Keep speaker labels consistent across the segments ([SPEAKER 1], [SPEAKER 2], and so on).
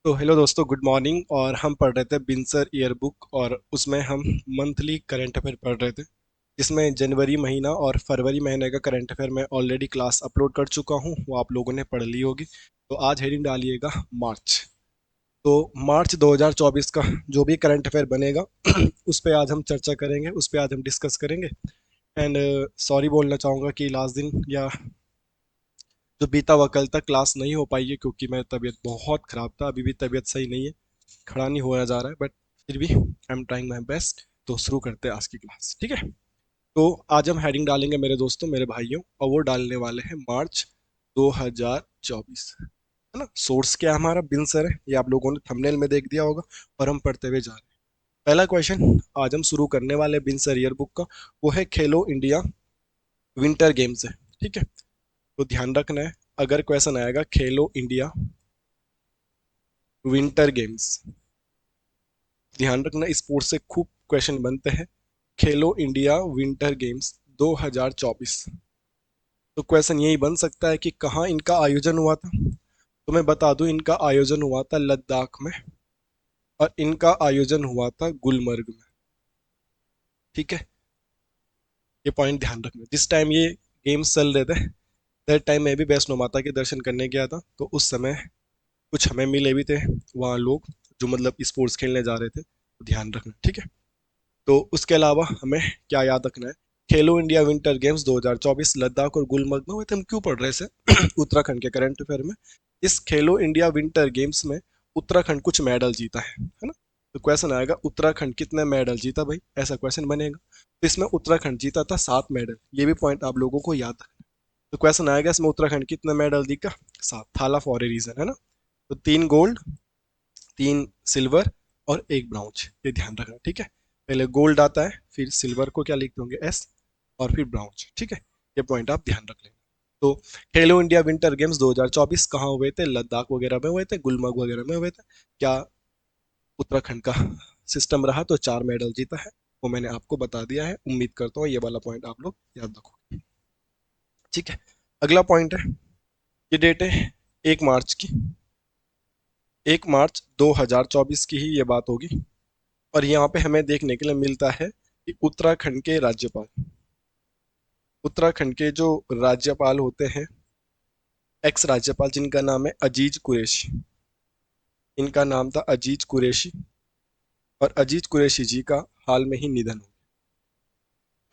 [SPEAKER 1] तो हेलो दोस्तों, good morning. और हम पढ़ रहे थे बिनसर ईयर बुक, और उसमें हम मंथली करंट अफेयर पढ़ रहे थे, जिसमें जनवरी महीना और फरवरी महीने का करंट अफेयर मैं ऑलरेडी क्लास अपलोड कर चुका हूँ, वो आप लोगों ने पढ़ ली होगी। तो आज हेडिंग डालिएगा मार्च। तो मार्च 2024 का जो भी करंट अफेयर बनेगा उस पर आज हम चर्चा करेंगे, उस पर आज हम डिस्कस करेंगे। एंड सॉरी बोलना चाहूँगा कि लास्ट दिन या जो बीता हुआ कल तक क्लास नहीं हो पाई है, क्योंकि मेरी तबीयत बहुत ख़राब था। अभी भी तबीयत सही नहीं है, खड़ा नहीं होया जा रहा है, बट फिर भी I am trying my best. तो शुरू करते हैं आज की क्लास, ठीक है। तो आज हम हेडिंग डालेंगे मेरे दोस्तों, मेरे भाइयों, और वो डालने वाले हैं मार्च 2024, है ना। सोर्स क्या है हमारा? बिन सर है, ये आप लोगों ने थंबनेल में देख दिया होगा, और हम पढ़ते हुए जा रहे हैं। पहला क्वेश्चन आज हम शुरू करने वाले बिन सर ईयर बुक का, वो है खेलो इंडिया विंटर गेम्स है, ठीक है। तो ध्यान रखना है, अगर क्वेश्चन आएगा खेलो इंडिया विंटर गेम्स, ध्यान रखना, स्पोर्ट्स से खूब क्वेश्चन बनते हैं। खेलो इंडिया विंटर गेम्स 2024, तो क्वेश्चन यही बन सकता है कि कहाँ इनका आयोजन हुआ था। तो मैं बता दूं, इनका आयोजन हुआ था लद्दाख में, और इनका आयोजन हुआ था गुलमर्ग में, ठीक है। ये पॉइंट ध्यान रखना। जिस टाइम ये गेम्स चल रहे थे, दैट टाइम मैं भी वैष्णो माता के दर्शन करने गया था, तो उस समय कुछ हमें मिले भी थे वहाँ लोग, जो मतलब स्पोर्ट्स खेलने जा रहे थे, तो ध्यान रखना, ठीक है। तो उसके अलावा हमें क्या याद रखना है? खेलो इंडिया विंटर गेम्स 2024 लद्दाख और गुलमर्ग में हुए थे। हम क्यों पढ़ रहे थे? उत्तराखंड के करंट अफेयर में इस खेलो इंडिया विंटर गेम्स में उत्तराखंड कुछ मेडल जीता है ना। तो क्वेश्चन आएगा, उत्तराखंड कितने मेडल जीता भाई, ऐसा क्वेश्चन बनेगा। तो इसमें उत्तराखंड जीता था 7 मेडल, ये भी पॉइंट आप लोगों को याद रखना। तो क्वेश्चन आएगा, इसमें उत्तराखंड कितने मेडल जीता? 7, थाला फॉर ए रीजन, है ना। तो 3 गोल्ड, 3 सिल्वर और 1 ब्राउन्ज, ये ध्यान रखना, ठीक है। पहले गोल्ड आता है, फिर सिल्वर को क्या लिखते होंगे, एस, और फिर ब्राउन्ज, ठीक है। ये पॉइंट आप ध्यान रख लेना। तो खेलो इंडिया विंटर गेम्स 2024 कहाँ हुए थे? लद्दाख वगैरह में हुए थे, गुलमर्ग वगैरह में हुए थे। क्या उत्तराखंड का सिस्टम रहा तो 4 मेडल जीता है, वो मैंने आपको बता दिया है। उम्मीद करता हूँ ये वाला पॉइंट आप लोग याद रखो, ठीक है। अगला पॉइंट है, ये डेट है 1 मार्च की, 1 मार्च 2024 की ही ये बात होगी। और यहाँ पे हमें देखने के लिए मिलता है कि उत्तराखंड के राज्यपाल, उत्तराखंड के जो राज्यपाल होते हैं, एक्स राज्यपाल, जिनका नाम है अजीज कुरैशी, इनका नाम था अजीज कुरैशी, और अजीज कुरैशी जी का हाल में ही निधन हो गया।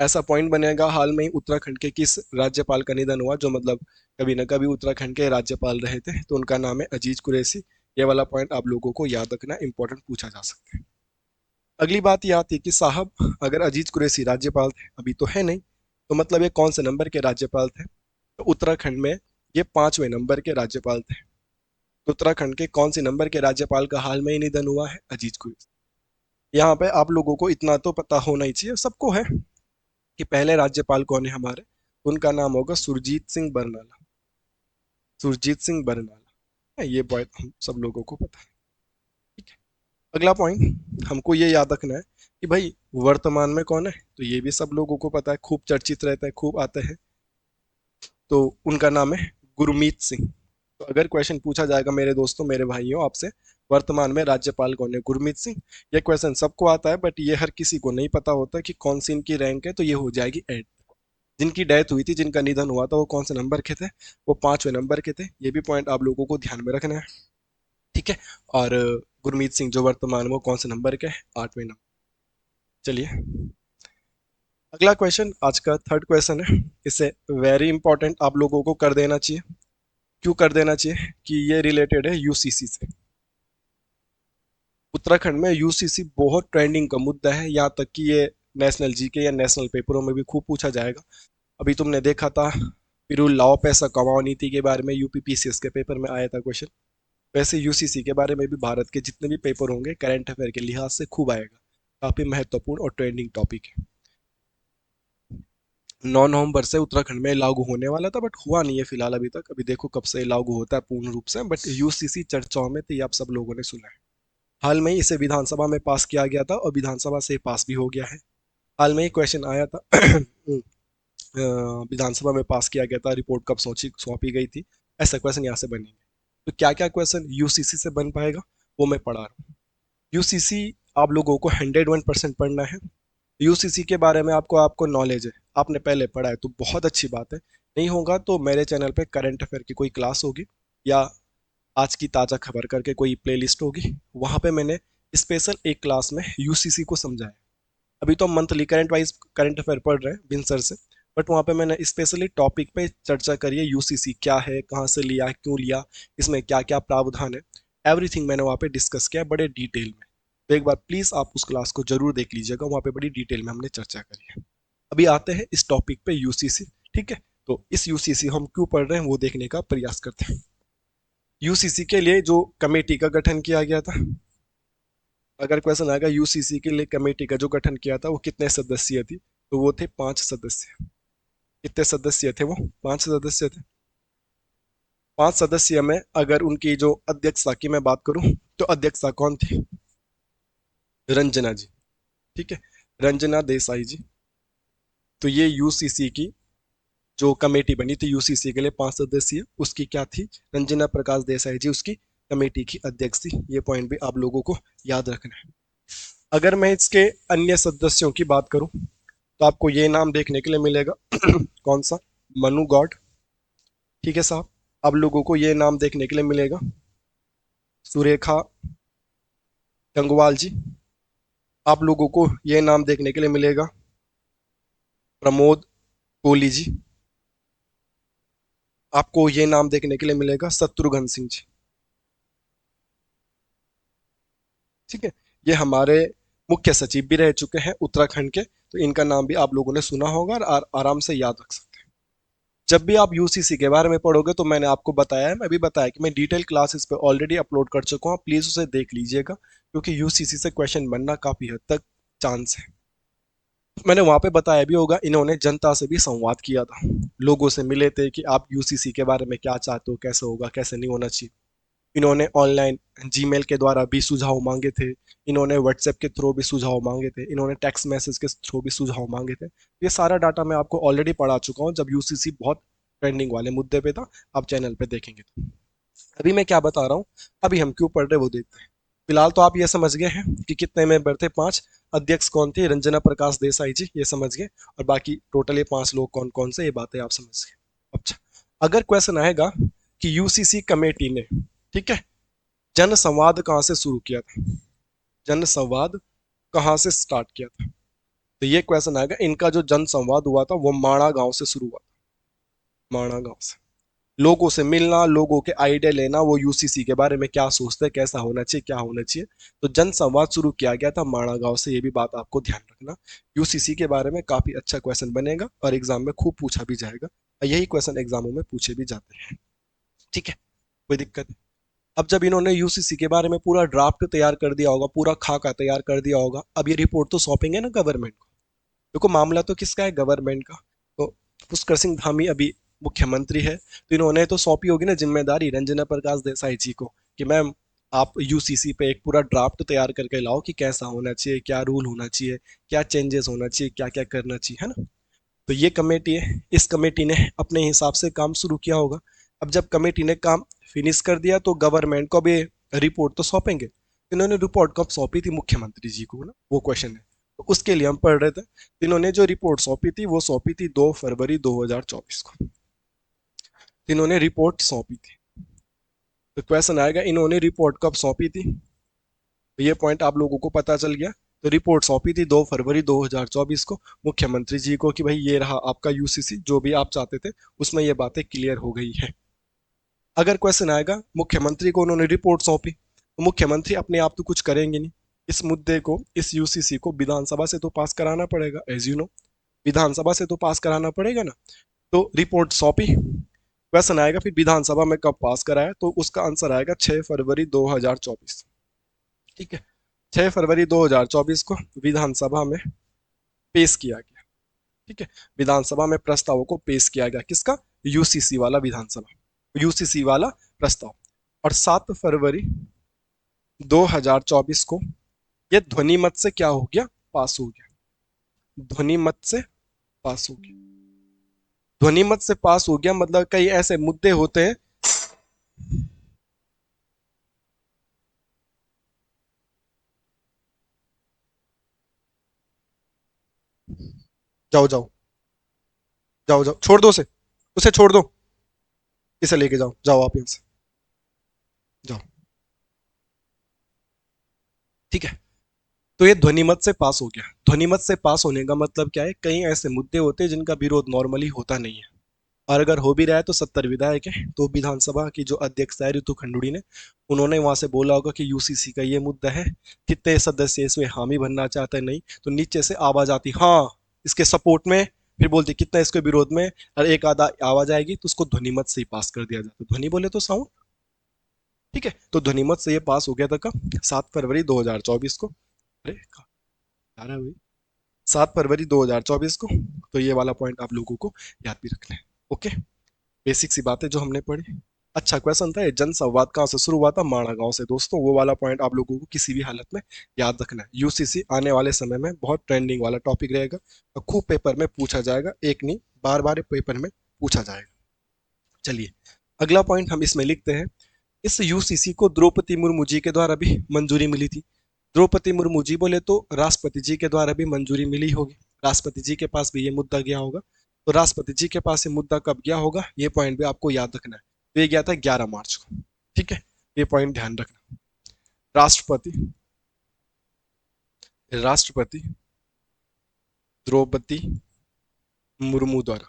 [SPEAKER 1] ऐसा पॉइंट बनेगा, हाल में ही उत्तराखंड के किस राज्यपाल का निधन हुआ, जो मतलब कभी ना कभी उत्तराखंड के राज्यपाल रहे थे, तो उनका नाम है अजीज कुरैशी। ये वाला पॉइंट आप लोगों को याद रखना, इंपॉर्टेंट पूछा जा सकता है। अगली बात ये आती है कि साहब, अगर अजीज कुरैशी राज्यपाल थे, अभी तो है नहीं, तो मतलब ये कौन से नंबर के राज्यपाल थे? तो उत्तराखंड में ये 5वें नंबर के राज्यपाल थे। तो उत्तराखंड के कौन से नंबर के राज्यपाल का हाल में ही निधन हुआ है? अजीज कुरैशी। यहाँ पे आप लोगों को इतना तो पता होना ही चाहिए, सबको है, कि पहले राज्यपाल कौन है हमारे। उनका नाम होगा सुरजीत सिंह बरनाला, सुरजीत सिंह बरनाला, ये पॉइंट हम सब लोगों को पता है, ठीक है। अगला पॉइंट हमको ये याद रखना है कि भाई वर्तमान में कौन है, तो ये भी सब लोगों को पता है, खूब चर्चित रहता है, खूब आते हैं। तो उनका नाम है गुरमीत सिंह। तो अगर क्वेश्चन पूछा जाएगा मेरे दोस्तों, मेरे भाइयों आपसे, वर्तमान में राज्यपाल कौन है? गुरमीत सिंह। ये क्वेश्चन सबको आता है, बट ये हर किसी को नहीं पता होता कि कौन सी इनकी रैंक है, तो ये हो जाएगी एट। जिनकी डेथ हुई थी, जिनका निधन हुआ था, वो कौन से नंबर के थे? वो 5वें नंबर के थे। ये भी पॉइंट आप लोगों को ध्यान में रखना है, ठीक है। और गुरमीत सिंह जो वर्तमान में, वो कौन से नंबर के हैं? 8वें नंबर। चलिए, अगला क्वेश्चन आज का थर्ड क्वेश्चन है, इसे वेरी इंपॉर्टेंट आप लोगों को कर देना चाहिए। क्यों कर देना चाहिए? कि ये रिलेटेड है यूसीसी से। उत्तराखंड में यूसीसी बहुत ट्रेंडिंग का मुद्दा है, यहाँ तक कि ये नेशनल जीके या नेशनल पेपरों में भी खूब पूछा जाएगा। अभी तुमने देखा था, पिरूल लाओ पैसा कमाओ नीति के बारे में यूपीपीसीएस के पेपर में आया था क्वेश्चन। वैसे यूसीसी के बारे में भी भारत के जितने भी पेपर होंगे करंट अफेयर के लिहाज से खूब आएगा। काफी महत्वपूर्ण और ट्रेंडिंग टॉपिक है। 9 नवंबर से उत्तराखंड में लागू होने वाला था, बट हुआ नहीं है फिलहाल अभी तक। अभी देखो कब से लागू होता है पूर्ण रूप से, बट यूसीसी चर्चाओं में थी, आप सब लोगों ने सुना है। हाल में ही इसे विधानसभा में पास किया गया था, और विधानसभा से पास भी हो गया है। हाल में ही क्वेश्चन आया था विधानसभा में पास किया गया था, रिपोर्ट कब सौंपी गई थी, ऐसा क्वेश्चन यहाँ से बनेंगे। तो क्या क्या क्वेश्चन यूसीसी से बन पाएगा? वो मैं पढ़ा रहा हूँ। यूसीसी आप लोगों को 101% पढ़ना है। यूसीसी के बारे में आपको नॉलेज है, आपने पहले पढ़ा है तो बहुत अच्छी बात है। नहीं होगा तो मेरे चैनल पे करंट अफेयर की कोई क्लास होगी या आज की ताज़ा खबर करके कोई प्लेलिस्ट होगी, वहाँ पे मैंने स्पेशल एक क्लास में यूसीसी को समझाया। अभी तो हम मंथली करंट अफेयर पढ़ रहे हैं बिन सर से, बट वहाँ पे मैंने स्पेशली टॉपिक पे चर्चा करी है, यूसीसी क्या है, कहाँ से लिया, क्यों लिया, इसमें क्या क्या प्रावधान है, एवरीथिंग मैंने वहाँ पे डिस्कस किया बड़े डिटेल में। तो एक बार प्लीज़ आप उस क्लास को जरूर देख लीजिएगा, वहाँ पे बड़ी डिटेल में हमने चर्चा करी है। अभी आते हैं इस टॉपिक पे यूसीसी। ठीक है, तो इस यूसीसी हम क्यों पढ़ रहे हैं वो देखने का प्रयास करते हैं। यूसीसी के लिए जो कमेटी का गठन किया गया था, अगर क्वेश्चन आएगा यूसीसी के लिए कमेटी का जो गठन किया था वो कितने सदस्य थी, तो वो थे 5 सदस्य। कितने सदस्य थे वो? 5 सदस्य थे। 5 सदस्य में अगर उनकी जो अध्यक्षता की मैं बात करूं तो अध्यक्षा कौन थी? रंजना जी। ठीक है, रंजना देसाई जी। तो ये यूसीसी की जो कमेटी बनी थी यूसीसी के लिए 5 सदस्य, उसकी क्या थी? रंजना प्रकाश देसाई जी उसकी कमेटी की अध्यक्ष थी। ये पॉइंट भी आप लोगों को याद रखना है। अगर मैं इसके अन्य सदस्यों की बात करूं तो आपको ये नाम देखने के लिए मिलेगा कौन सा? मनु गौड। ठीक है साहब, आप लोगों को ये नाम देखने के लिए मिलेगा सुरेखा गंगवाल जी। आप लोगों को ये नाम देखने के लिए मिलेगा प्रमोद कोहली जी। आपको ये नाम देखने के लिए मिलेगा शत्रुघ्न सिंह जी। ठीक है, ये हमारे मुख्य सचिव भी रह चुके हैं उत्तराखंड के, तो इनका नाम भी आप लोगों ने सुना होगा और आराम से याद रख सकते हैं। जब भी आप यूसीसी के बारे में पढ़ोगे तो मैंने आपको बताया है, मैं भी बताया कि मैं डिटेल क्लासेस पे ऑलरेडी अपलोड कर चुका हूँ, प्लीज उसे देख लीजिएगा क्योंकि यूसीसी से क्वेश्चन बनना काफी हद तक चांस है। मैंने वहां पे बताया भी होगा, इन्होंने जनता से भी संवाद किया था, लोगों से मिले थे कि आप यूसीसी के बारे में क्या चाहते हो, कैसे होगा कैसे नहीं होना चाहिए। इन्होंने ऑनलाइन जीमेल के द्वारा भी सुझाव मांगे थे, इन्होंने व्हाट्सएप के थ्रू भी सुझाव मांगे थे, इन्होंने टेक्स्ट मैसेज के थ्रू भी सुझाव मांगे थे। ये सारा डाटा मैं आपको ऑलरेडी पढ़ा चुका हूँ जब यूसीसी बहुत ट्रेंडिंग वाले मुद्दे पे था, आप चैनल पे देखेंगे तो। अभी मैं क्या बता रहा हूँ, अभी हम क्यों पढ़ रहे वो देखते हैं। फिलहाल तो आप ये समझ गए हैं कि कितने मेंबर थे, 5। अध्यक्ष कौन थे? रंजना प्रकाश देसाई जी, ये समझ गए। और बाकी टोटल ये 5 लोग कौन कौन से, ये बातें आप समझ गए। अच्छा, अगर क्वेश्चन आएगा कि यूसीसी कमेटी ने, ठीक है, जन संवाद कहाँ से शुरू किया था, जन संवाद कहाँ से स्टार्ट किया था, तो ये क्वेश्चन आएगा। इनका जो जन संवाद हुआ था वो माणा गांव से शुरू हुआ था। माणा गांव से लोगों से मिलना, लोगों के आइडिया लेना, वो यूसीसी के बारे में क्या सोचते हैं, कैसा होना चाहिए, क्या होना चाहिए। तो जन संवाद शुरू किया गया था माणा गांव से, ये भी बात आपको ध्यान रखना। यूसीसी के बारे में काफी अच्छा क्वेश्चन बनेगा और एग्जाम में खूब पूछा भी जाएगा, और यही क्वेश्चन एग्जामों में पूछे भी जाते हैं। ठीक है, कोई दिक्कत नहीं। अब जब इन्होंने यूसीसी के बारे में पूरा ड्राफ्ट तैयार कर दिया होगा, पूरा खाका तैयार कर दिया होगा, अब ये रिपोर्ट तो सौंपेंगे ना गवर्नमेंट को। देखो मामला तो किसका है? गवर्नमेंट का। तो पुष्कर सिंह धामी अभी मुख्यमंत्री है, तो इन्होंने तो सौंपी होगी ना जिम्मेदारी रंजना प्रकाश देसाई जी को कि मैम आप यूसीसी पे एक पूरा ड्राफ्ट तैयार करके लाओ कि कैसा होना चाहिए, क्या रूल होना चाहिए, क्या चेंजेस होना चाहिए, क्या क्या करना चाहिए, है ना। तो ये कमेटी है, इस कमेटी ने अपने हिसाब से काम शुरू किया होगा। अब जब कमेटी ने काम फिनिश कर दिया तो गवर्नमेंट को भी रिपोर्ट तो सौंपेंगे। इन्होंने रिपोर्ट कब सौंपी थी? मुख्यमंत्री जी को ना, वो क्वेश्चन है, तो उसके लिए हम पढ़ रहे थे। तो इन्होंने जो रिपोर्ट सौंपी थी वो सौंपी थी 2 फरवरी 2024 को। तो इन्होंने रिपोर्ट सौंपी थी। तो क्वेश्चन आएगा इन्होंने रिपोर्ट कब सौंपी थी, तो ये पॉइंट आप लोगों को पता चल गया। तो रिपोर्ट सौंपी थी 2 फरवरी 2024 को मुख्यमंत्री जी को कि भाई ये रहा आपका यूसीसी, जो भी आप चाहते थे उसमें ये बातें क्लियर हो गई है। अगर क्वेश्चन आएगा मुख्यमंत्री को उन्होंने रिपोर्ट सौंपी, तो मुख्यमंत्री अपने आप तो कुछ करेंगे नहीं, इस मुद्दे को, इस यूसीसी को विधानसभा से तो पास कराना पड़ेगा, एज यू नो, विधानसभा से तो पास कराना पड़ेगा ना। तो रिपोर्ट सौंपी, क्वेश्चन आएगा फिर विधानसभा में कब पास कराया, तो उसका आंसर आएगा 6 फरवरी 2024। ठीक है, 6 फरवरी 2024 को विधानसभा में पेश किया गया। ठीक है, विधानसभा में प्रस्तावों को पेश किया गया, किसका? यूसीसी वाला विधानसभा, यूसीसी वाला प्रस्ताव। और 7 फरवरी 2024 को ये ध्वनि मत से क्या हो गया? पास हो गया। ध्वनि मत से पास हो गया। ध्वनि मत से पास हो गया मतलब कई ऐसे मुद्दे होते हैं, जाओ जाओ जाओ जाओ, छोड़ दो उसे, उसे छोड़ दो, इसे लेके जाओ, जाओ आप यहाँ से, जाओ। ठीक है, तो ये ध्वनिमत से पास हो गया। ध्वनिमत से पास होने का मतलब क्या है, कई ऐसे मुद्दे होते हैं जिनका विरोध नॉर्मली होता नहीं है, और अगर हो भी रहा है तो 70 विधायक है, तो विधानसभा की जो अध्यक्ष है ऋतु खंडूड़ी ने, उन्होंने वहां से बोला होगा कि यूसीसी का ये मुद्दा है, कितने सदस्य इसमें हामी भरना चाहते हैं, नहीं, तो नीचे से आवाज आती हाँ इसके सपोर्ट में, फिर बोलती कितना इसके विरोध में, और एक आधा आवाज आएगी तो उसको ध्वनिमत से ही पास कर दिया जाता है। ध्वनि बोले तो साउंड। ठीक है, तो ध्वनिमत से ये पास हो गया था कब, 7 फरवरी 2024 को। अरे कहाँ जा रहा है भाई, 7 फरवरी 2024 को। तो ये वाला पॉइंट आप लोगों को याद भी रखना है। ओके, बेसिक सी बातें जो हमने पढ़ी। अच्छा क्वेश्चन था, ये जन संवाद कहाँ से शुरू हुआ था, माणा गांव से। दोस्तों वो वाला पॉइंट आप लोगों को किसी भी हालत में याद रखना है। यूसीसी आने वाले समय में बहुत ट्रेंडिंग वाला टॉपिक रहेगा, और खूब पेपर में पूछा जाएगा, एक नहीं बार बार पेपर में पूछा जाएगा। चलिए अगला पॉइंट हम इसमें लिखते हैं, इस यूसीसी को द्रौपदी मुर्मू जी के द्वारा भी मंजूरी मिली थी। द्रौपदी मुर्मू जी बोले तो राष्ट्रपति जी के द्वारा भी मंजूरी मिली होगी, राष्ट्रपति जी के पास भी ये मुद्दा गया होगा। तो राष्ट्रपति जी के पास ये मुद्दा कब गया होगा, ये पॉइंट भी आपको याद रखना है। तो ये गया था 11 मार्च को। ठीक है, ये पॉइंट ध्यान रखना। राष्ट्रपति राष्ट्रपति द्रौपदी मुर्मू द्वारा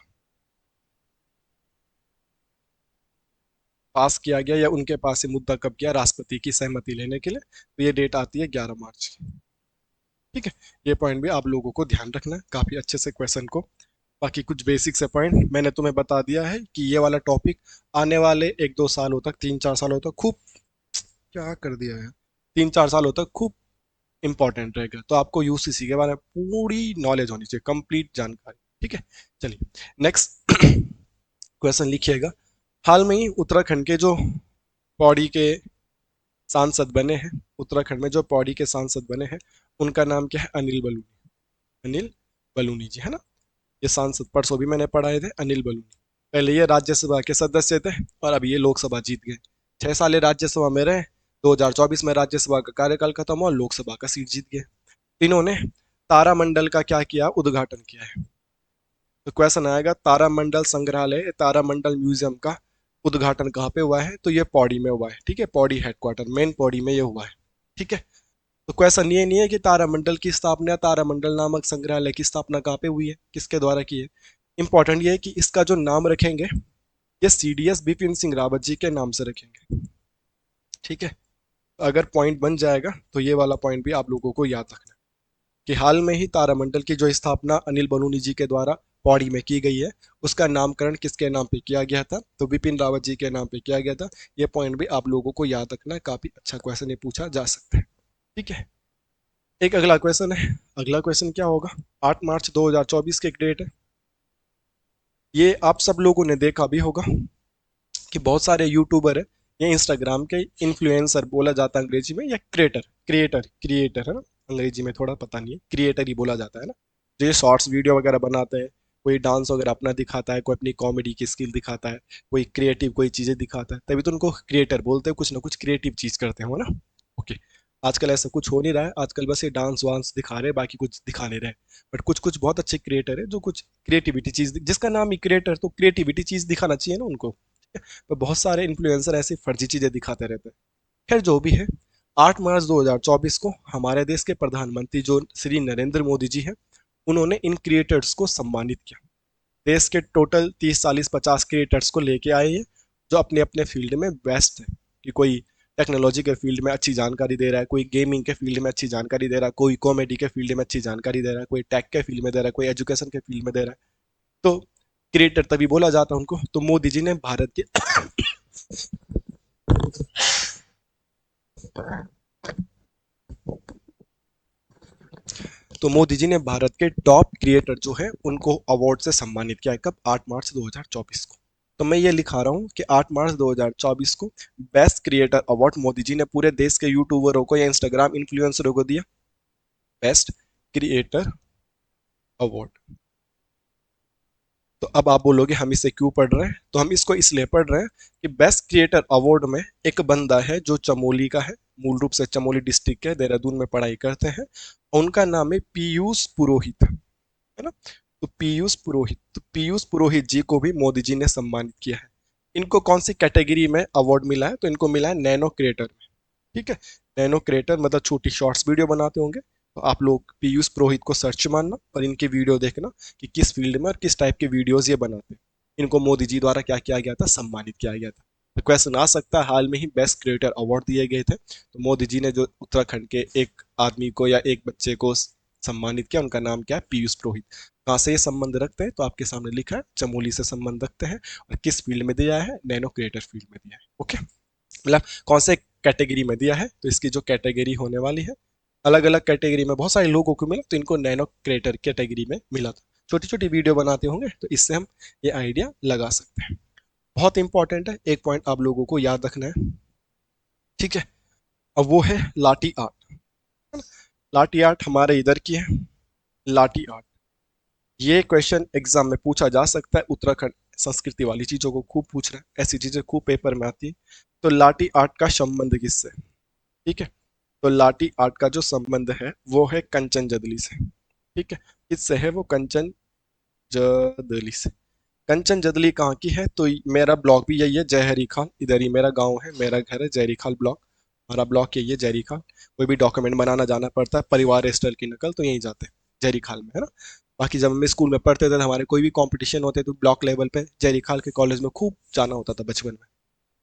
[SPEAKER 1] पास किया गया, या उनके पास ये मुद्दा कब गया, राष्ट्रपति की सहमति लेने के लिए। तो ये डेट आती है 11 मार्च की। ठीक है, ये पॉइंट भी आप लोगों को ध्यान रखना है काफी अच्छे से क्वेश्चन को। बाकी कुछ बेसिक से पॉइंट मैंने तुम्हें बता दिया है कि ये वाला टॉपिक आने वाले 1-2 सालों तक, 3-4 सालों तक खूब, क्या कर दिया है, 3-4 सालों तक खूब इंपॉर्टेंट रहेगा। तो आपको यूसीसी के बारे में पूरी नॉलेज होनी चाहिए, कंप्लीट जानकारी। ठीक है, चलिए नेक्स्ट क्वेश्चन लिखिएगा। हाल में ही उत्तराखंड के जो पौड़ी के सांसद बने हैं, उत्तराखंड में जो पौड़ी के सांसद बने हैं, उनका नाम क्या है, अनिल बलूनी। अनिल बलूनी जी है ना, ये सांसद परसों भी मैंने पढ़ाए थे, अनिल बलूनी। पहले ये राज्यसभा के सदस्य थे, और अब ये लोकसभा जीत गए। 6 साल ये राज्यसभा में रहे, 2024 में राज्यसभा का कार्यकाल खत्म हुआ, लोकसभा का सीट जीत गए। इन्होंने तारामंडल का क्या किया, उद्घाटन किया है। तो क्वेश्चन आएगा, तारामंडल संग्रहालय, तारामंडल म्यूजियम का उद्घाटन कहाँ पे हुआ है, तो ये पौड़ी में हुआ है। ठीक है, पौड़ी हेडक्वार्टर, मेन पौड़ी में ये हुआ है। ठीक है, तो क्वेश्चन ये नहीं है कि तारामंडल की स्थापना, तारामंडल नामक संग्रहालय की स्थापना कहाँ पे हुई है, किसके द्वारा की है। इंपॉर्टेंट ये है कि इसका जो नाम रखेंगे, ये सीडीएस बिपिन सिंह रावत जी के नाम से रखेंगे। ठीक है, अगर पॉइंट बन जाएगा तो ये वाला पॉइंट भी आप लोगों को याद रखना है कि हाल में ही तारामंडल की जो स्थापना अनिल बलूनी जी के द्वारा पौड़ी में की गई है, उसका नामकरण किसके नाम पे किया गया था, तो बिपिन रावत जी के नाम पे किया गया था। ये पॉइंट भी आप लोगों को याद रखना है, काफी अच्छा क्वेश्चन ये पूछा जा सकता है। ठीक है, एक अगला क्वेश्चन है। अगला क्वेश्चन क्या होगा, 8 मार्च 2024 की एक डेट है। ये आप सब लोगों ने देखा भी होगा कि बहुत सारे यूट्यूबर है, या इंस्टाग्राम के इन्फ्लुएंसर बोला जाता है अंग्रेजी में, या क्रिएटर, क्रिएटर है ना, अंग्रेजी में थोड़ा पता नहीं है, क्रिएटर ही बोला जाता है ना, जो ये शॉर्ट्स वीडियो वगैरह बनाते हैं, कोई डांस वगैरह अपना दिखाता है, कोई अपनी कॉमेडी की स्किल दिखाता है, कोई क्रिएटिव कोई चीजें दिखाता है, तभी तो उनको क्रिएटर बोलते हैं, कुछ ना कुछ क्रिएटिव चीज करते हो ना। ओके, आजकल ऐसा कुछ हो नहीं रहा है, आजकल बस ये डांस वांस दिखा रहे हैं, बाकी कुछ दिखा नहीं रहे। बट कुछ कुछ बहुत अच्छे क्रिएटर है जो कुछ क्रिएटिविटी चीज, जिसका नाम ही क्रिएटर, तो क्रिएटिविटी चीज दिखाना चाहिए ना उनको। तो बहुत सारे इन्फ्लुएंसर ऐसी फर्जी चीजें दिखाते रहते हैं। खैर जो भी है, 8 मार्च 2024 को हमारे देश के प्रधानमंत्री जो श्री नरेंद्र मोदी जी हैं, उन्होंने इन क्रिएटर्स को सम्मानित किया। देश के टोटल 30 40 50 क्रिएटर्स को लेके आए हैं, जो अपने अपने फील्ड में बेस्ट है। कि कोई टेक्नोलॉजी के फील्ड में अच्छी जानकारी दे रहा है, कोई गेमिंग के फील्ड में अच्छी जानकारी दे रहा है, कोई कॉमेडी के फील्ड में अच्छी जानकारी दे रहा है, कोई टेक के फील्ड में दे रहा है, कोई एजुकेशन के फील्ड में दे रहा है। तो क्रिएटर तभी बोला जाता है उनको। तो मोदी जी ने भारत के तो मोदी जी ने भारत के टॉप क्रिएटर जो है उनको अवार्ड से सम्मानित किया है, कब, 8 मार्च 2024 को। तो मैं ये लिखा रहा हूँ कि 8 मार्च 2024 को best creator award Modi ji ने पूरे देश के यूट्यूबरों को या इंस्टाग्राम इन्फ्लुएंसरों को दिया, बेस्ट क्रिएटर अवार्ड। तो अब आप बोलोगे हम इसे क्यों पढ़ रहे हैं, तो हम इसको इसलिए पढ़ रहे हैं कि बेस्ट क्रिएटर अवार्ड में एक बंदा है जो चमोली का है, मूल रूप से चमोली डिस्ट्रिक्ट के, देहरादून में पढ़ाई करते हैं। उनका नाम है पीयूष पुरोहित, है ना। तो पीयूष पुरोहित जी को भी मोदी जी ने सम्मानित किया है। इनको कौन सी कैटेगरी में अवार्ड मिला है? तो इनको मिला है नैनो क्रिएटर में। ठीक है, नैनो क्रिएटर मतलब छोटी शॉर्ट्स वीडियो बनाते होंगे, तो आप लोग पीयूष पुरोहित को सर्च मारना और इनकी वीडियो देखना कि किस फील्ड में और किस टाइप के वीडियोस ये बनाते हैं। इनको मोदी जी द्वारा क्या किया गया था? सम्मानित किया गया था। तो क्वेश्चन आ सकता है, हाल में ही बेस्ट क्रिएटर अवार्ड दिए गए थे, तो मोदी जी ने जो उत्तराखंड के एक आदमी को या एक बच्चे को सम्मानित किया, उनका नाम क्या है? पीयूष पुरोहित। कहाँ से ये संबंध रखते हैं? तो आपके सामने लिखा है, चमोली से संबंध रखते हैं। और किस फील्ड में दिया है? नैनो क्रिएटर फील्ड में दिया है। ओके, मतलब कौन से कैटेगरी में दिया है? तो इसकी जो कैटेगरी होने वाली है, अलग अलग कैटेगरी में बहुत सारे लोगों को मिला, तो इनको नैनो क्रिएटर कैटेगरी में मिला था। छोटी छोटी वीडियो बनाते होंगे, तो इससे हम ये आइडिया लगा सकते हैं। बहुत इंपॉर्टेंट है, एक पॉइंट आप लोगों को याद रखना है। ठीक है, अब वो है लाठी आर्ट। लाठी आर्ट हमारे इधर की है। लाठी आर्ट, ये क्वेश्चन एग्जाम में पूछा जा सकता है। उत्तराखंड संस्कृति वाली चीजों को खूब पूछ रहे हैं, ऐसी चीजें खूब पेपर में आती है। तो लाठी आर्ट का संबंध किससे? ठीक है, तो लाठी आर्ट का जो संबंध है वो है कंचन जदली से। ठीक है, किससे है वो? कंचन जदली से। कंचन जदली कहाँ की है? तो मेरा ब्लॉक भी यही है, जयहरी खाल। इधर ही मेरा गांव है, मेरा घर है जयहरी खाल ब्लॉक। हमारा ब्लॉक यही है, जयहरी खाल। कोई भी डॉक्यूमेंट बनाना जाना पड़ता है, परिवार रजिस्टर की नकल, तो यहीं जाते हैं, जयहरी खाल में, है ना। बाकी जब हम स्कूल में पढ़ते थे, तो हमारे कोई भी कंपटीशन होते तो ब्लॉक लेवल पे जयहरी खाल के कॉलेज में खूब जाना होता था बचपन में।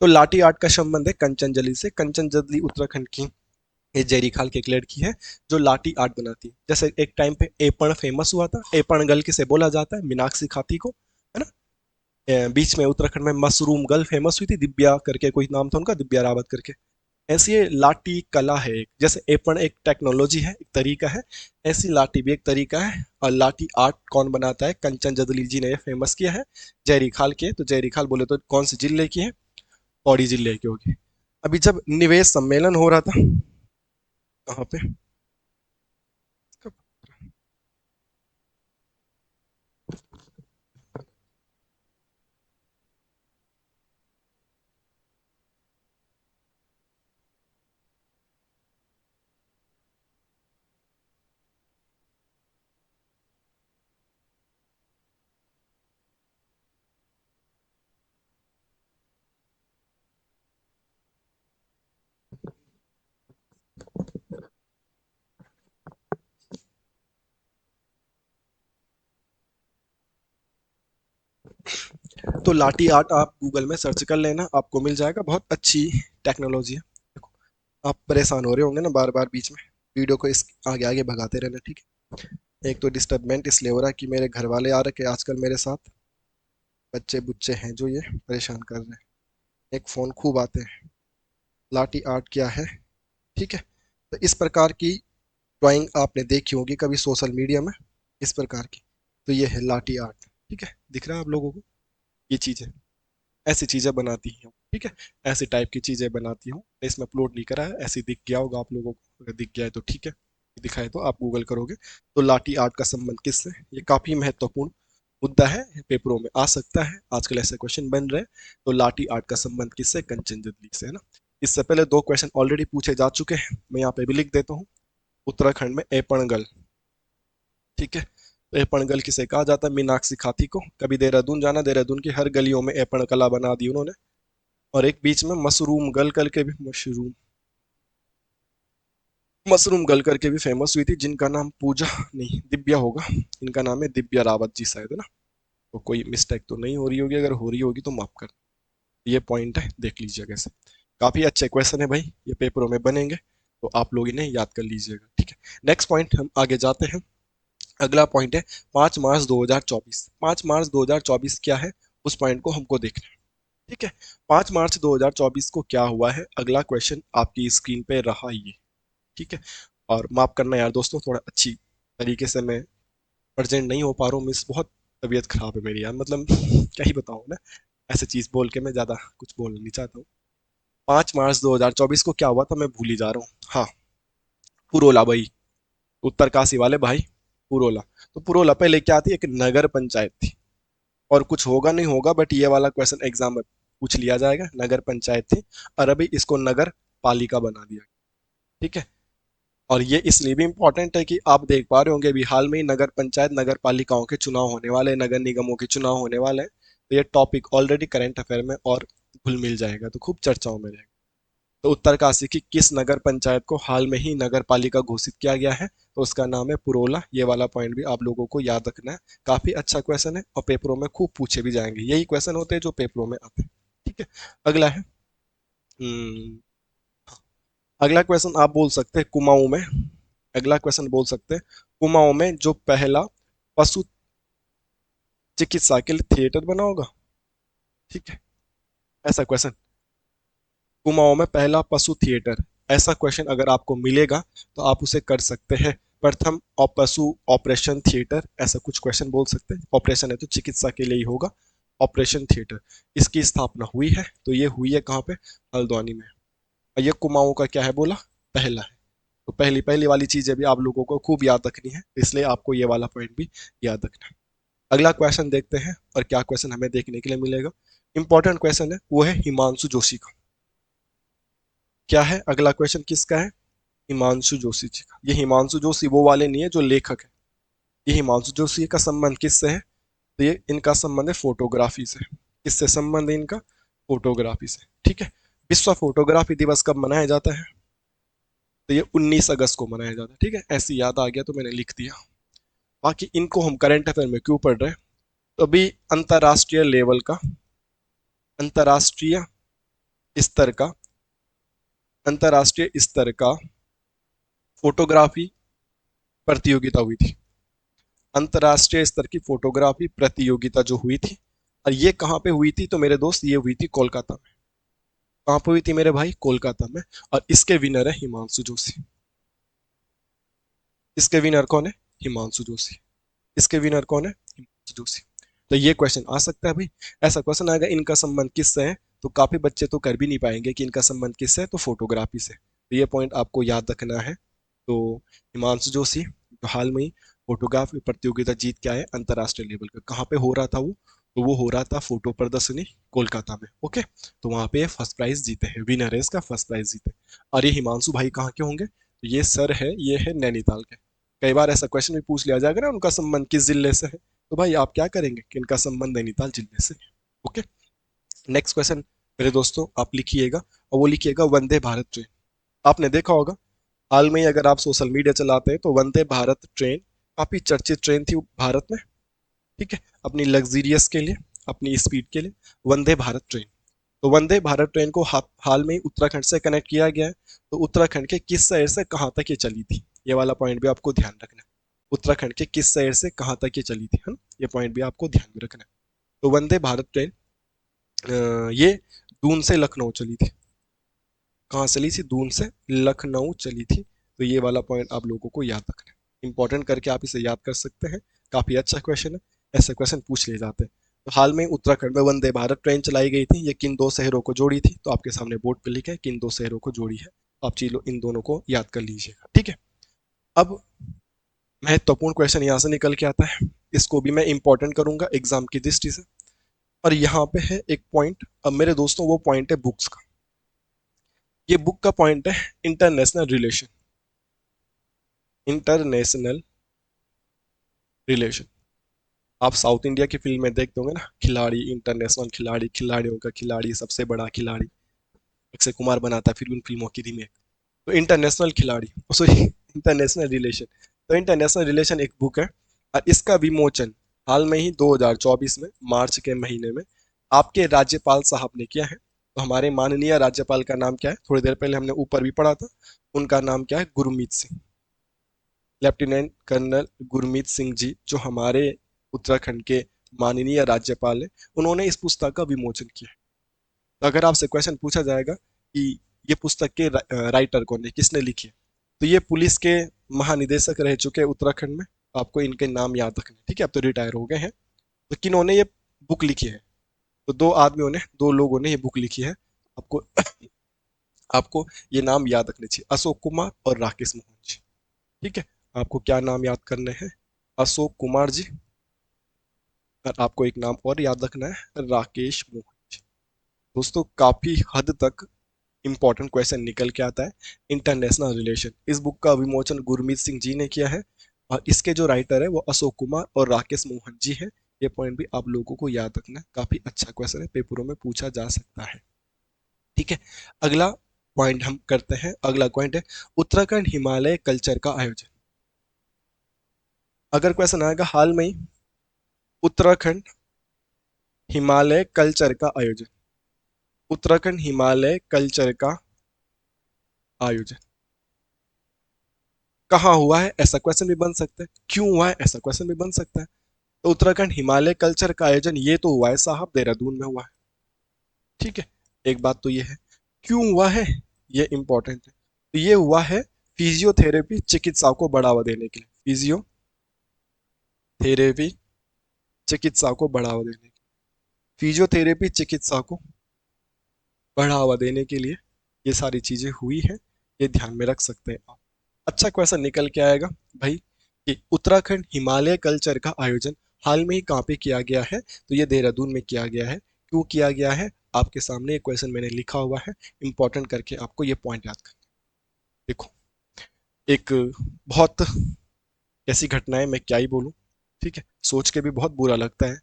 [SPEAKER 1] तो लाठी आर्ट का संबंध है कंचन जदली से। कंचन जदली उत्तराखंड की ये जयरी खाल की एक लड़की है जो लाठी आर्ट बनाती है। जैसे एक टाइम पे एपण फेमस हुआ था, एपण गर्ल किसे बोला जाता है? मीनाक्षी खाती को, है ना। बीच में उत्तराखंड में मशरूम गर्ल फेमस हुई थी, दिव्या करके कोई नाम था उनका, दिव्या रावत करके। ऐसी ये लाठी कला है एक, जैसे एपण एक टेक्नोलॉजी है, एक तरीका है, ऐसी लाठी भी एक तरीका है। और लाठी आर्ट कौन बनाता है? कंचन जदली जी ने ये फेमस किया है, जयरी खाल के। तो जयरी खाल बोले तो कौन से जिले की है? पौड़ी जिले की होगी। अभी जब निवेश सम्मेलन हो रहा था, कहाँ पे? तो लाठी आर्ट आप गूगल में सर्च कर लेना, आपको मिल जाएगा। बहुत अच्छी टेक्नोलॉजी है। देखो, आप परेशान हो रहे होंगे ना बार बार बीच में, वीडियो को इस आगे आगे भगाते रहना, ठीक है। एक तो डिस्टर्बेंट इसलिए हो रहा है कि मेरे घर वाले आ रखे आजकल मेरे साथ, बच्चे बुच्चे हैं जो ये परेशान कर रहे हैं। एक फ़ोन खूब आते हैं। लाठी आर्ट क्या है? ठीक है, तो इस प्रकार की ड्राइंग आपने देखी होगी कभी सोशल मीडिया में, इस प्रकार की। तो ये है लाठी आर्ट। ठीक है, दिख रहा है आप लोगों को? ये चीज़ है, ऐसी चीजें बनाती हूँ। ठीक है, ऐसी टाइप की चीजें बनाती हूँ। इसमें अपलोड नहीं करा है, ऐसे दिख गया होगा आप लोगों को। अगर दिख गया है तो ठीक है, दिखाए तो आप गूगल करोगे। तो लाठी आर्ट का संबंध किससे? ये काफी महत्वपूर्ण मुद्दा है, पेपरों में आ सकता है, आजकल ऐसे क्वेश्चन बन रहे हैं। तो लाठी आर्ट का संबंध किससे? कंचन जदली से, है ना। इससे पहले दो क्वेश्चन ऑलरेडी पूछे जा चुके हैं, मैं यहाँ पे भी लिख देता हूँ। उत्तराखंड में एपणगल, ठीक है, तो एपणगल किसे कहा जाता है? मीनाक्षी खाती को। कभी देहरादून जाना, देहरादून की हर गलियों में एपण कला बना दी उन्होंने। और एक बीच में मशरूम गल करके भी, मशरूम गल करके भी फेमस हुई थी, जिनका नाम पूजा नहीं दिव्या होगा। इनका नाम है दिव्या रावत जी शायद, है ना। तो कोई मिस्टेक तो नहीं हो रही होगी, अगर हो रही होगी तो माफ कर। ये पॉइंट है, देख लीजिएगा इसे। काफी अच्छे क्वेश्चन है भाई, ये पेपरों में बनेंगे, तो आप लोग इन्हें याद कर लीजिएगा। ठीक है, नेक्स्ट पॉइंट हम आगे जाते हैं। अगला पॉइंट है 5 मार्च 2024। 5 मार्च 2024 क्या है? उस पॉइंट को हमको देखना है। ठीक है, 5 मार्च 2024 को क्या हुआ है? अगला क्वेश्चन आपकी स्क्रीन पे रहा ये। ठीक है, और माफ करना यार दोस्तों, थोड़ा अच्छी तरीके से मैं प्रेजेंट नहीं हो पा रहा हूँ, मिस बहुत तबीयत खराब है मेरी यार, मतलब क्या ही बताऊँ ना। ऐसे चीज बोल के मैं ज्यादा कुछ बोल नहीं चाहता हूँ। 5 मार्च 2024 को क्या हुआ था मैं भूल ही जा रहा हूँ। हाँ, पुरोला भाई, उत्तरकाशी वाले भाई, पुरोला। तो पुरोला पहले क्या थी? एक नगर पंचायत थी। और कुछ होगा नहीं होगा, बट ये वाला क्वेश्चन एग्जाम में पूछ लिया जाएगा। नगर पंचायत थी, और अभी इसको नगर पालिका बना दिया। ठीक है, और ये इसलिए भी इम्पोर्टेंट है कि आप देख पा रहे होंगे अभी हाल में ही नगर पंचायत नगर पालिकाओं के चुनाव होने वाले हैं, नगर निगमों के चुनाव होने वाले हैं। तो ये टॉपिक ऑलरेडी करंट अफेयर में और घुल मिल जाएगा, तो खूब चर्चाओं में रहेगा। तो उत्तरकाशी की किस नगर पंचायत को हाल में ही नगर पालिका घोषित किया गया है? तो उसका नाम है पुरोला। ये वाला पॉइंट भी आप लोगों को याद रखना है। काफी अच्छा क्वेश्चन है और पेपरों में खूब पूछे भी जाएंगे, यही क्वेश्चन होते हैं जो पेपरों में आते हैं। ठीक है, अगला है हम्म, अगला क्वेश्चन आप बोल सकते हैं कुमाऊं में, अगला क्वेश्चन बोल सकते हैं कुमाऊं में जो पहला पशु चिकित्सा के लिए थिएटर बना होगा। ठीक है, ऐसा क्वेश्चन, कुमाऊं में पहला पशु थिएटर, ऐसा क्वेश्चन अगर आपको मिलेगा तो आप उसे कर सकते हैं प्रथम और पशु ऑपरेशन थिएटर, ऐसा कुछ क्वेश्चन बोल सकते हैं। ऑपरेशन है तो चिकित्सा के लिए ही होगा, ऑपरेशन थिएटर। इसकी स्थापना हुई है, तो ये हुई है कहाँ पे? हल्द्वानी में। और ये कुमाऊं का क्या है बोला? पहला है। तो पहली पहली वाली चीजें भी आप लोगों को खूब याद रखनी है, इसलिए आपको ये वाला पॉइंट भी याद रखना है। अगला क्वेश्चन देखते हैं और क्या क्वेश्चन हमें देखने के लिए मिलेगा। इंपॉर्टेंट क्वेश्चन है, वो है हिमांशु जोशी का। क्या है अगला क्वेश्चन, किसका है? हिमांशु जोशी जी का। ये हिमांशु जोशी वो वाले नहीं है जो लेखक है, ये हिमांशु जोशी का संबंध किससे है? तो ये इनका संबंध है फोटोग्राफी से। किससे संबंध है इनका? फोटोग्राफी से। ठीक है, विश्व फोटोग्राफी दिवस कब मनाया जाता है? तो ये 19 अगस्त को मनाया जाता है। ठीक है, ऐसी याद आ गया तो मैंने लिख दिया। बाकी इनको हम करंट अफेयर में क्यों पढ़ रहे हैं? तो अभी अंतरराष्ट्रीय लेवल का, अंतरराष्ट्रीय स्तर का, अंतरराष्ट्रीय स्तर का फोटोग्राफी प्रतियोगिता हुई थी। अंतरराष्ट्रीय स्तर की फोटोग्राफी प्रतियोगिता जो हुई थी, और ये कहाँ पे हुई थी? तो मेरे दोस्त ये हुई थी कोलकाता में। कहाँ पे हुई थी मेरे भाई? कोलकाता में। और इसके विनर है हिमांशु जोशी। इसके विनर कौन है? हिमांशु जोशी। इसके विनर कौन है? हिमांशु जोशी। तो ये क्वेश्चन आ सकता है भाई। ऐसा क्वेश्चन आएगा इनका संबंध किससे है, तो काफी बच्चे तो कर भी नहीं पाएंगे कि इनका संबंध किससे है, तो फोटोग्राफी से। तो ये पॉइंट आपको याद रखना है। तो हिमांशु जोशी जो हाल में ही फोटोग्राफी प्रतियोगिता जीत के आए अंतरराष्ट्रीय लेवल का, कहाँ पे हो रहा था वो? तो वो हो रहा था फोटो प्रदर्शनी कोलकाता में। ओके, तो वहां पे फर्स्ट प्राइज जीते हैं, विनर है इसका, फर्स्ट प्राइज जीते। और ये हिमांशु भाई कहाँ के होंगे? तो ये सर है, ये है नैनीताल के। कई बार ऐसा क्वेश्चन भी पूछ लिया जाएगा ना, उनका संबंध किस जिले से है, तो भाई आप क्या करेंगे कि इनका संबंध नैनीताल जिले से है। ओके, नेक्स्ट क्वेश्चन मेरे दोस्तों आप लिखिएगा, और वो लिखिएगा वंदे भारत ट्रेन। आपने देखा होगा हाल में ही, अगर आप सोशल मीडिया चलाते हैं तो वंदे भारत ट्रेन काफी चर्चित ट्रेन थी भारत में। ठीक है, अपनी लग्जीरियस के लिए, अपनी स्पीड के लिए वंदे भारत ट्रेन। तो वंदे भारत ट्रेन को हाल में ही उत्तराखंड से कनेक्ट किया गया है। तो उत्तराखंड के किस शहर से कहाँ तक ये चली थी, ये वाला पॉइंट भी आपको ध्यान रखना है। उत्तराखंड के किस शहर से कहाँ तक ये चली थी, है ना? ये पॉइंट भी आपको ध्यान में रखना है। तो वंदे भारत ट्रेन ये दून से लखनऊ चली थी। कहाँ चली थी? दून से लखनऊ चली थी। तो ये वाला पॉइंट आप लोगों को याद रखना है, इंपॉर्टेंट करके आप इसे याद कर सकते हैं। काफी अच्छा क्वेश्चन है, ऐसे क्वेश्चन पूछ लिए जाते हैं। तो हाल में उत्तराखंड में वंदे भारत ट्रेन चलाई गई थी, ये किन दो शहरों को जोड़ी थी? तो आपके सामने बोर्ड पे लिखा है किन दो शहरों को जोड़ी है। आप चीजों इन दोनों को याद कर लीजिएगा। ठीक है, अब महत्वपूर्ण क्वेश्चन यहाँ से निकल के आता है, इसको भी मैं इंपॉर्टेंट करूंगा एग्जाम की दृष्टि से। और यहाँ पे है एक पॉइंट, अब मेरे दोस्तों वो पॉइंट है बुक्स का। ये बुक का पॉइंट है इंटरनेशनल रिलेशन, इंटरनेशनल रिलेशन। आप साउथ इंडिया की फिल्म में देखते होंगे ना, खिलाड़ी, इंटरनेशनल खिलाड़ी, खिलाड़ियों का खिलाड़ी, सबसे बड़ा खिलाड़ी, अक्षय कुमार बनाता है फिर उन फिल्मों की रीमेक। तो इंटरनेशनल खिलाड़ी, सॉरी इंटरनेशनल रिलेशन। तो इंटरनेशनल रिलेशन एक बुक है, और इसका विमोचन हाल में ही 2024 में मार्च के महीने में आपके राज्यपाल साहब ने किया है। तो हमारे माननीय राज्यपाल का नाम क्या है? थोड़ी देर पहले हमने ऊपर भी पढ़ा था, उनका नाम क्या है? गुरमीत सिंह, लेफ्टिनेंट कर्नल गुरमीत सिंह जी, जो हमारे उत्तराखंड के माननीय राज्यपाल हैं। उन्होंने इस पुस्तक का विमोचन किया है। तो अगर आपसे क्वेश्चन पूछा जाएगा कि ये पुस्तक के राइटर कौन है, किसने लिखी है, तो ये पुलिस के महानिदेशक रह चुके हैं उत्तराखंड में। आपको इनके नाम याद रखने, ठीक है? अब तो रिटायर हो गए हैं। तो किन्होंने ये बुक लिखी है? तो दो आदमियों ने, दो लोगों ने ये बुक लिखी है। आपको आपको ये नाम याद रखने चाहिए, अशोक कुमार और राकेश मोहन जी। ठीक है, आपको क्या नाम याद करने हैं? अशोक कुमार जी, और आपको एक नाम और याद रखना है, राकेश मोहन जी। दोस्तों काफी हद तक इंपॉर्टेंट क्वेश्चन निकल के आता है। इंटरनेशनल रिलेशन, इस बुक का विमोचन गुरमीत सिंह जी ने किया है और इसके जो राइटर है वो अशोक कुमार और राकेश मोहन जी है। ये पॉइंट भी आप लोगों को याद रखना, काफी अच्छा क्वेश्चन है, पेपरों में पूछा जा सकता है। ठीक है, अगला पॉइंट हम करते हैं। अगला पॉइंट है उत्तराखंड हिमालय कल्चर का आयोजन। अगर क्वेश्चन आएगा हाल में ही उत्तराखंड हिमालय कल्चर का आयोजन, उत्तराखंड हिमालय कल्चर का आयोजन कहाँ हुआ है, ऐसा क्वेश्चन भी बन सकता है। क्यों हुआ है, ऐसा क्वेश्चन भी बन सकता है। तो उत्तराखंड हिमालय कल्चर का आयोजन ये तो हुआ है साहब, देहरादून में हुआ है। ठीक है, एक बात तो ये है। क्यों हुआ है, ये इंपॉर्टेंट है। तो ये हुआ है फिजियोथेरेपी चिकित्सा को बढ़ावा देने के लिए, फिजियोथेरेपी चिकित्सा को बढ़ावा देने के लिए, फिजियोथेरेपी चिकित्सा को बढ़ावा देने के लिए ये सारी चीजें हुई है, ये ध्यान में रख सकते हैं आप। अच्छा क्वेश्चन निकल के आएगा भाई कि उत्तराखंड हिमालय कल्चर का आयोजन हाल में ही कहाँ पे किया गया है, तो ये देहरादून में किया गया है। क्यों किया गया है, आपके सामने एक क्वेश्चन मैंने लिखा हुआ है, इंपॉर्टेंट करके आपको ये पॉइंट याद करना। देखो, एक बहुत कैसी घटना है, मैं क्या ही बोलूं। ठीक है, सोच के भी बहुत बुरा लगता है।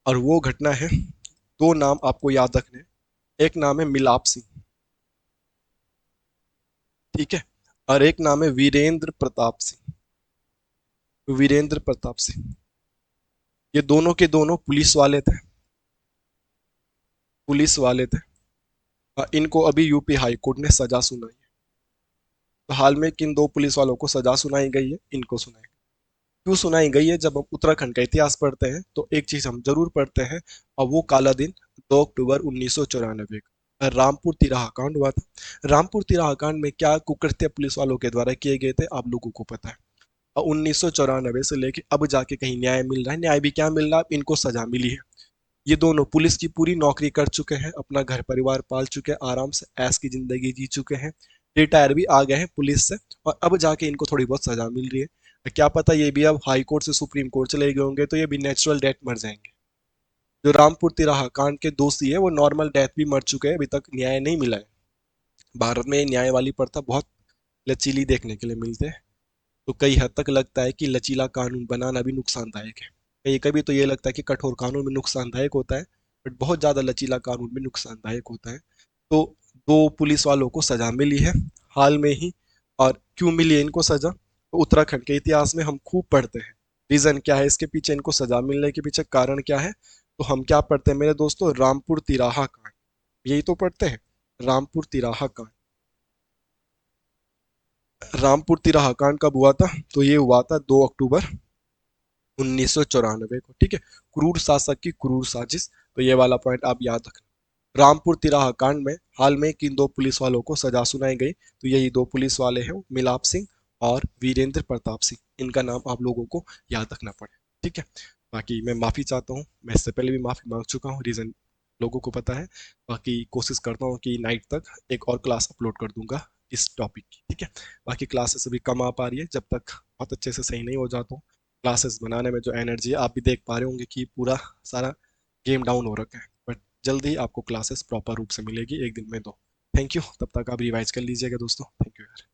[SPEAKER 1] और वो घटना है, दो नाम आपको याद रखने हैं। एक नाम है मिलाप सिंह, ठीक है, और एक नाम है वीरेंद्र प्रताप सिंह, वीरेंद्र प्रताप सिंह। ये दोनों के दोनों पुलिस वाले थे, पुलिस वाले थे। इनको अभी यूपी हाई कोर्ट ने सजा सुनाई है। तो हाल में किन दो पुलिस वालों को सजा सुनाई गई है, इनको सुनाई। क्यों सुनाई गई है, जब हम उत्तराखंड का इतिहास पढ़ते हैं तो एक चीज हम जरूर पढ़ते हैं, और वो काला दिन 2 अक्टूबर 1994 का रामपुर तिराहा कांड हुआ था। रामपुर तिराहा कांड में क्या कुकृत्य पुलिस वालों के द्वारा किए गए थे, आप लोगों को पता है। और 1994 से लेके अब जाके कहीं न्याय मिल रहा है, न्याय भी क्या मिल रहा है, इनको सजा मिली है। ये दोनों पुलिस की पूरी नौकरी कर चुके हैं, अपना घर परिवार पाल चुके हैं, आराम से ऐश की जिंदगी जी चुके हैं, रिटायर भी आ गए हैं पुलिस से, और अब जाके इनको थोड़ी बहुत सजा मिल रही है। क्या पता ये भी अब हाई कोर्ट से सुप्रीम कोर्ट चले गए होंगे तो ये भी नेचुरल डेथ मर जाएंगे। जो रामपुर तिराहा कांड के दोषी है वो नॉर्मल डेथ भी मर चुके हैं, अभी तक न्याय नहीं मिला है। भारत में न्याय वाली प्रथा बहुत लचीली देखने के लिए मिलते हैं। तो कई हद तक लगता है कि लचीला कानून बनाना भी नुकसानदायक है। कहीं कभी तो ये लगता है कि कठोर कानून भी नुकसानदायक होता है, बट बहुत ज़्यादा लचीला कानून भी नुकसानदायक होता है। तो दो पुलिस वालों को सजा मिली है हाल में ही। और क्यों मिली है इनको सजा, तो उत्तराखंड के इतिहास में हम खूब पढ़ते हैं। रीजन क्या है इसके पीछे, इनको सजा मिलने के पीछे कारण क्या है। तो हम क्या पढ़ते हैं मेरे दोस्तों, रामपुर तिराहा कांड, यही तो पढ़ते हैं, रामपुर तिराहा कांड। रामपुर तिराहा कांड कब हुआ था, तो ये हुआ था 2 अक्टूबर 1994 को। ठीक है, क्रूर शासक की क्रूर साजिश, तो ये वाला पॉइंट आप याद रखना। रामपुर तिराहा कांड में हाल में किन दो पुलिस वालों को सजा सुनाई गई, तो यही दो पुलिस वाले हैं, मिलाप सिंह और वीरेंद्र प्रताप सिंह। इनका नाम आप लोगों को याद रखना पड़े। ठीक है, बाकी मैं माफी चाहता हूँ, मैं इससे पहले भी माफी मांग चुका हूँ, रीजन लोगों को पता है। बाकी कोशिश करता हूँ कि नाइट तक एक और क्लास अपलोड कर दूंगा इस टॉपिक की। ठीक है, बाकी क्लासेस अभी कम आ पा रही है, जब तक बहुत अच्छे से सही नहीं हो जाता हूँ क्लासेस बनाने में जो एनर्जी है, आप भी देख पा रहे होंगे कि पूरा सारा गेम डाउन हो रखा है। बट जल्दी ही आपको क्लासेस प्रॉपर रूप से मिलेगी, एक दिन में दो। थैंक यू, तब तक आप रिवाइज कर लीजिएगा दोस्तों, थैंक यू यार।